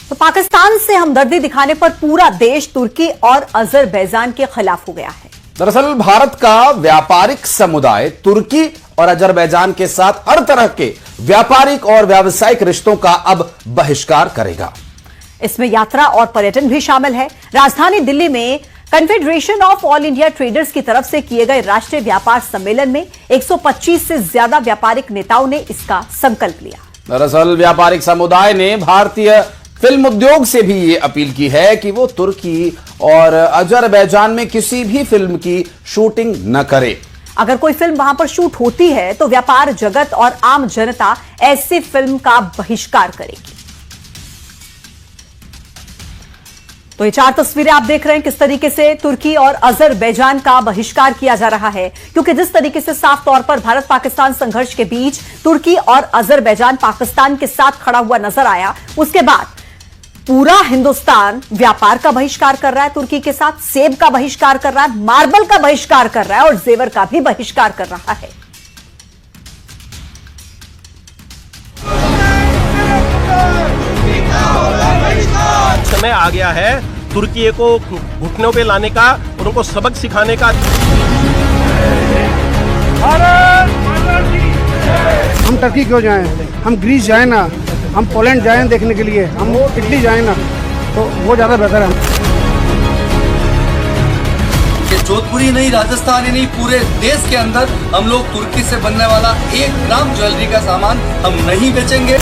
तो पाकिस्तान से हमदर्दी दिखाने पर पूरा देश तुर्की और अजरबैजान के खिलाफ हो गया है। दरअसल भारत का व्यापारिक समुदाय तुर्की और अजरबैजान के साथ हर तरह के व्यापारिक और व्यावसायिक रिश्तों का अब बहिष्कार करेगा। इसमें यात्रा और पर्यटन भी शामिल है। राजधानी दिल्ली में confederation of all India traders की तरफ से किए गए राष्ट्रीय व्यापार सम्मेलन में 125 से ज्यादा व्यापारिक नेताओं ने इसका संकल्प लिया। दरअसल व्यापारिक समुदाय ने भारतीय फिल्म उद्योग से भी ये अपील की है कि वो तुर्की और अजरबैजान में किसी भी फिल्म की शूटिंग न करे। अगर कोई फिल्म वहां पर शूट होती है तो व्यापार जगत और आम जनता ऐसी फिल्म का बहिष्कार करेगी। तो ये 4 तस्वीरें आप देख रहे हैं किस तरीके से तुर्की और अजरबैजान का बहिष्कार किया जा रहा है, क्योंकि जिस तरीके से साफ तौर पर भारत पाकिस्तान संघर्ष के बीच तुर्की और अजरबैजान पाकिस्तान के साथ खड़ा हुआ नजर आया, उसके बाद पूरा हिंदुस्तान व्यापार का बहिष्कार कर रहा है, तुर्की के साथ सेब का बहिष्कार कर रहा है, मार्बल का बहिष्कार कर रहा है और जेवर का भी बहिष्कार कर रहा है। समय आ गया है तुर्की को घुटनों पे लाने का और उनको सबक सिखाने का। हम टर्की क्यों जाएं? हम ग्रीस जाएं ना, हम पोलैंड जाएं देखने के लिए, हम इटली जाएं ना, तो वो ज्यादा बेहतर है। ये जोधपुरी नहीं, राजस्थान ही नहीं, पूरे देश के अंदर हम लोग तुर्की से बनने वाला 1 ग्राम ज्वेलरी का सामान हम नहीं बेचेंगे।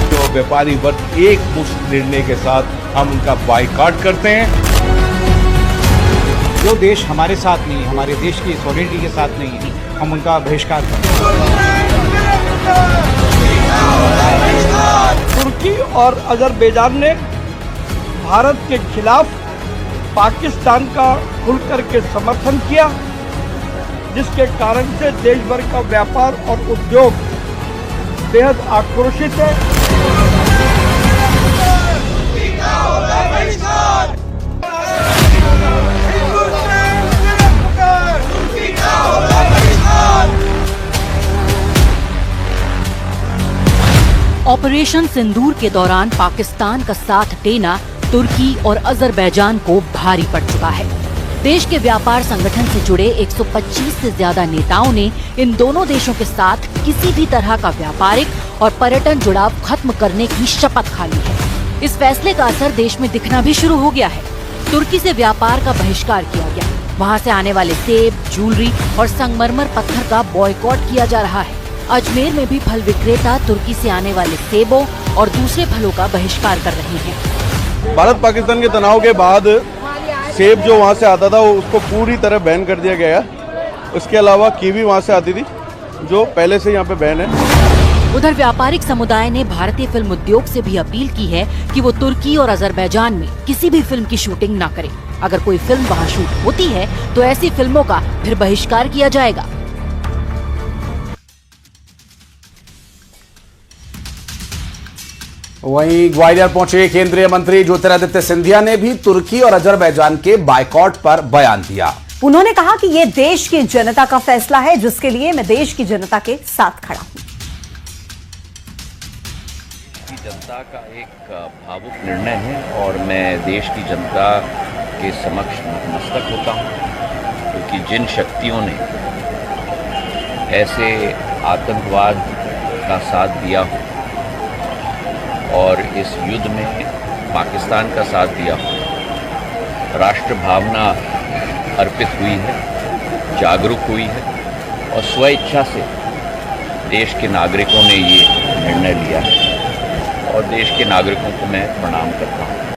जो व्यापारी वर्ग एक मुश्त निर्णय के साथ हम उनका बायकॉट करते हैं। जो देश हमारे साथ नहीं, हमारे देश की सॉवरेनिटी के साथ नहीं है, हम उनका बहिष्कार करते हैं। तुर्की और अजरबैजान ने भारत के खिलाफ पाकिस्तान का खुल करके समर्थन किया, जिसके कारण से देश भर का व्यापार और उद्योग बेहद आक्रोशित है। ऑपरेशन सिंदूर के दौरान पाकिस्तान का साथ देना तुर्की और अजरबैजान को भारी पड़ चुका है। देश के व्यापार संगठन से जुड़े 125 से ज्यादा नेताओं ने इन दोनों देशों के साथ किसी भी तरह का व्यापारिक और पर्यटन जुड़ाव खत्म करने की शपथ खा ली है। इस फैसले का असर देश में दिखना भी शुरू हो गया है। तुर्की से व्यापार का बहिष्कार किया गया, वहाँ से आने वाले सेब, ज्वेलरी और संगमरमर पत्थर का बॉयकॉट किया जा रहा है। अजमेर में भी फल विक्रेता तुर्की से आने वाले सेबों और दूसरे फलों का बहिष्कार कर रहे हैं। भारत पाकिस्तान के तनाव के बाद सेब जो वहाँ से आता था वो उसको पूरी तरह बैन कर दिया गया। इसके अलावा कीवी वहाँ से आती थी जो पहले से यहाँ पे बैन है। उधर व्यापारिक समुदाय ने भारतीय फिल्म उद्योग से भी अपील की है कि वो तुर्की और अजरबैजान में किसी भी फिल्म की शूटिंग न करे। अगर कोई फिल्म वहाँ शूट होती है तो ऐसी फिल्मों का फिर बहिष्कार किया जाएगा। वहीं ग्वालियर पहुंचे केंद्रीय मंत्री ज्योतिरादित्य सिंधिया ने भी तुर्की और अजरबैजान के बायकॉट पर बयान दिया। उन्होंने कहा कि यह देश की जनता का फैसला है, जिसके लिए मैं देश की जनता के साथ खड़ा हूं। जनता का एक भावुक निर्णय है और मैं देश की जनता के समक्ष नतमस्तक होता हूं, क्योंकि जिन शक्तियों ने ऐसे आतंकवाद का साथ दिया हो और इस युद्ध में पाकिस्तान का साथ दिया हो, राष्ट्र भावना अर्पित हुई है, जागरूक हुई है और स्व इच्छा से देश के नागरिकों ने ये निर्णय लिया है और देश के नागरिकों को मैं प्रणाम करता हूँ।